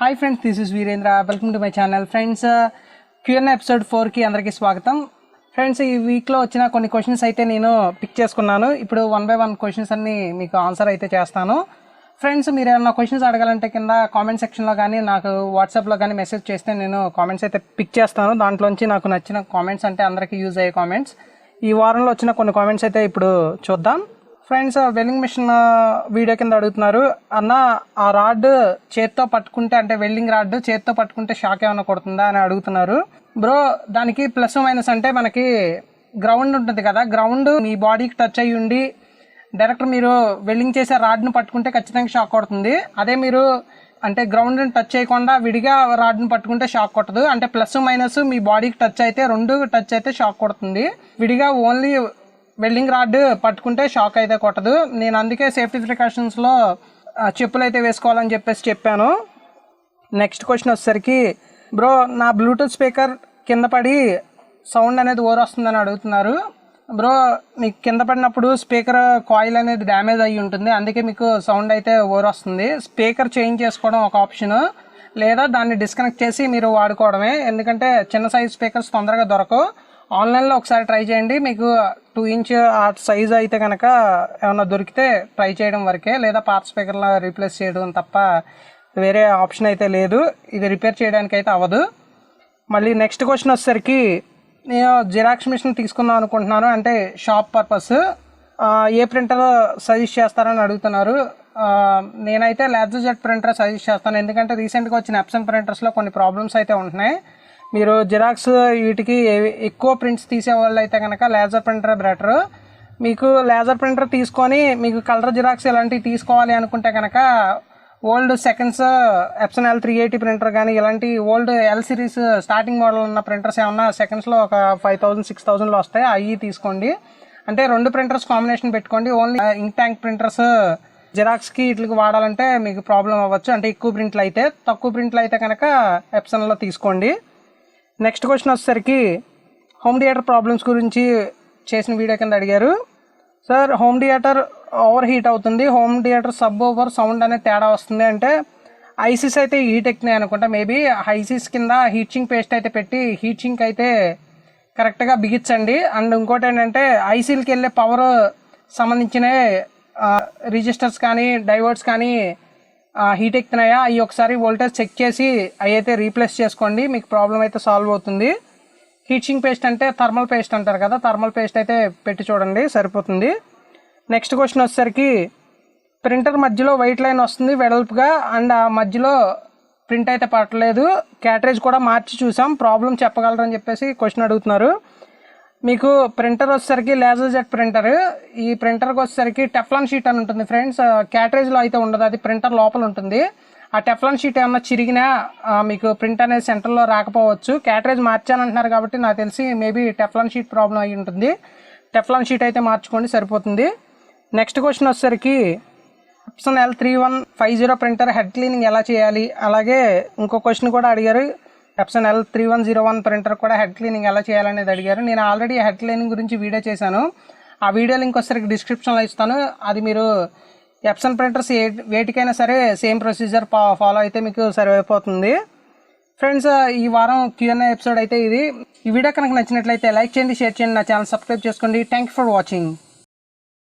Hi friends, this is Virendra. Welcome to my channel. Friends, Q&A episode 4కి అందరికీ స్వాగతం. Friends, ఈ వీక్లో వచ్చిన కొన్ని క్వశ్చన్స్ అయితే నేను పిక్ చేసుకున్నాను. ఇప్పుడు 1 by 1 క్వశ్చన్స్ అన్ని మీకు ఆన్సర్ అయితే చేస్తాను. ఫ్రెండ్స్, మీరు ఏమైనా క్వశ్చన్స్ అడగాలంటే కింద కామెంట్ సెక్షన్లో కానీ నాకు వాట్సాప్లో కానీ మెసేజ్ చేస్తే నేను కామెంట్స్ అయితే పిక్ చేస్తాను. దాంట్లోంచి నాకు నచ్చిన కామెంట్స్ అంటే అందరికీ యూజ్ అయ్యే కామెంట్స్, ఈ వారంలో వచ్చిన కొన్ని కామెంట్స్ అయితే ఇప్పుడు చూద్దాం. ఫ్రెండ్స్, వెల్డింగ్ మిషన్ వీడియో కింద అడుగుతున్నారు, అన్న ఆ రాడ్ చేత్తో పట్టుకుంటే అంటే వెల్డింగ్ రాడ్ చేత్తో పట్టుకుంటే షాక్ ఏమైనా కొడుతుందా అని అడుగుతున్నారు. బ్రో, దానికి ప్లస్ మైనస్ అంటే మనకి గ్రౌండ్ ఉంటుంది కదా, గ్రౌండ్ మీ బాడీకి టచ్ అయ్యి ఉండి డైరెక్ట్ మీరు వెల్డింగ్ చేసే రాడ్ను పట్టుకుంటే ఖచ్చితంగా షాక్ కొడుతుంది. అదే మీరు అంటే గ్రౌండ్ని టచ్ చేయకుండా విడిగా రాడ్ని పట్టుకుంటే షాక్ కొట్టదు. అంటే ప్లస్ మైనస్ మీ బాడీకి టచ్ అయితే రెండు టచ్ అయితే షాక్ కొడుతుంది. విడిగా ఓన్లీ వెల్డింగ్ రాడ్ పట్టుకుంటే షాక్ అయితే కొట్టదు. నేను అందుకే సేఫ్టీ ప్రికాషన్స్లో చెప్పులు అయితే వేసుకోవాలని చెప్పాను. నెక్స్ట్ క్వశ్చన్ వచ్చేసరికి, బ్రో నా బ్లూటూత్ స్పీకర్ కింద పడి సౌండ్ అనేది ఓవర్ వస్తుందని అడుగుతున్నారు. బ్రో, మీకు కింద పడినప్పుడు స్పీకర్ కాయిల్ అనేది డ్యామేజ్ అయ్యి ఉంటుంది, అందుకే మీకు సౌండ్ అయితే ఓవర్ వస్తుంది. స్పీకర్ చేంజ్ చేసుకోవడం ఒక ఆప్షన్, లేదా దాన్ని డిస్కనెక్ట్ చేసి మీరు వాడుకోవడమే. ఎందుకంటే చిన్న సైజ్ స్పీకర్స్ తొందరగా దొరకవు. ఆన్లైన్లో ఒకసారి ట్రై చేయండి, మీకు 2 ఇంచ్ ఆ సైజు అయితే కనుక ఏమైనా దొరికితే ట్రై చేయడం వరకే, లేదా పాత స్పీకర్లో రీప్లేస్ చేయడం తప్ప వేరే ఆప్షన్ అయితే లేదు. ఇది రిపేర్ చేయడానికి అయితే అవ్వదు. మళ్ళీ నెక్స్ట్ క్వశ్చన్ వచ్చేసరికి, నేను జిరాక్స్ మిషన్ తీసుకుందాం అనుకుంటున్నాను, అంటే షాప్ పర్పస్, ఏ ప్రింటర్ సజెస్ట్ చేస్తారని అడుగుతున్నారు. నేనైతే లేజర్ జెట్ ప్రింటర్ సజెస్ట్ చేస్తాను, ఎందుకంటే రీసెంట్గా వచ్చిన ఎప్సన్ ప్రింటర్స్లో కొన్ని ప్రాబ్లమ్స్ అయితే ఉంటున్నాయి. మీరు జిరాక్స్ వీటికి ఎక్కువ ప్రింట్స్ తీసేవాళ్ళు అయితే కనుక లేజర్ ప్రింటర్ బెటర్. మీకు లేజర్ ప్రింటర్ తీసుకొని మీకు కలర్ జిరాక్స్ ఇలాంటివి తీసుకోవాలి అనుకుంటే కనుక old seconds Epson L380 printer కానీ ఇలాంటి old L series starting model ఉన్న ప్రింటర్స్ ఏమన్నా సెకండ్స్లో ఒక 5000-6000లో వస్తాయి, అవి తీసుకోండి. అంటే 2 ప్రింటర్స్ కాంబినేషన్ పెట్టుకోండి. ఓన్లీ ఇంక్ ట్యాంక్ ప్రింటర్స్ జిరాక్స్కి వీటికి వాడాలంటే మీకు ప్రాబ్లం అవ్వచ్చు. అంటే ఎక్కువ ప్రింట్లు అయితే, తక్కువ ప్రింట్లు అయితే కనుక ఎప్సన్లో తీసుకోండి. నెక్స్ట్ క్వశ్చన్ వచ్చేసరికి, హోమ్ థియేటర్ ప్రాబ్లమ్స్ గురించి చేసిన వీడియో కింద అడిగారు. Sir, home theatre overheat అవుతుంది, home theatre sub over sound అనేది తేడా వస్తుంది అంటే ఐసీస్ అయితే హీట్ ఎక్కినాయి అనుకుంటా. మేబీ ఐసీస్ కింద హీట్ పేస్ట్ అయితే పెట్టి హీట్ అయితే కరెక్ట్గా బిగించండి. అండ్ ఇంకోటి ఏంటంటే ఐసీలకి వెళ్ళే పవర్ సంబంధించిన రిజిస్టర్స్ కానీ డైవర్ట్స్ కానీ హీట్ ఎక్కుతున్నాయా అవి ఒకసారి వోల్టేజ్ చెక్ చేసి అవి అయితే రీప్లేస్ చేసుకోండి, మీకు ప్రాబ్లం అయితే సాల్వ్ అవుతుంది. హీటింగ్ పేస్ట్ అంటే థర్మల్ పేస్ట్ అంటారు కదా, థర్మల్ పేస్ట్ అయితే పెట్టి చూడండి, సరిపోతుంది. నెక్స్ట్ క్వశ్చన్ వచ్చేసరికి, ప్రింటర్ మధ్యలో వైట్ లైన్ వస్తుంది వెడల్పుగా, అండ్ ఆ మధ్యలో ప్రింట్ అయితే పట్టలేదు, క్యాటరేజ్ కూడా మార్చి చూసాం, ప్రాబ్లం చెప్పగలరని చెప్పేసి క్వశ్చన్ అడుగుతున్నారు. మీకు ప్రింటర్ వచ్చేసరికి లేజర్ జెట్ ప్రింటర్, ఈ ప్రింటర్కి వచ్చేసరికి టెఫ్లాన్ షీట్ అని ఉంటుంది ఫ్రెండ్స్. క్యాటరేజ్లో అయితే ఉండదు, అది ప్రింటర్ లోపల ఉంటుంది. ఆ టెఫ్లాన్ షీట్ ఏమన్నా చిరిగినా మీకు ప్రింట్ అనేది సెంటర్లో రాకపోవచ్చు. క్యాటరేజ్ మార్చానంటున్నారు కాబట్టి నాకు తెలిసి మేబీ టెఫ్లాన్ షీట్ ప్రాబ్లం అయి ఉంటుంది. టెఫ్లాన్ షీట్ అయితే మార్చుకోండి, సరిపోతుంది. నెక్స్ట్ క్వశ్చన్ వచ్చేసరికి, Epson L3150 printer head cleaning ఎలా చేయాలి, అలాగే ఇంకో క్వశ్చన్ కూడా అడిగారు, ఎప్సన్ L3101 ప్రింటర్ కూడా హెడ్ క్లీనింగ్ ఎలా చేయాలనేది అడిగారు. నేను ఆల్రెడీ హెడ్ క్లీనింగ్ గురించి వీడియో చేశాను, ఆ వీడియో లింక్ వచ్చేసరికి డిస్క్రిప్షన్లో ఇస్తాను. అది మీరు ఎప్సన్ ప్రింటర్స్ వేటికైనా సరే సేమ్ ప్రొసీజర్ ఫాలో అయితే మీకు సరిపోతుంది. ఫ్రెండ్స్, ఈ వారం Q&A ఎపిసోడ్ అయితే ఇది. ఈ వీడియో కనుక నచ్చినట్లయితే లైక్ చేయండి, షేర్ చేయండి, నా ఛానల్ సబ్స్క్రైబ్ చేసుకోండి. Thank you for watching.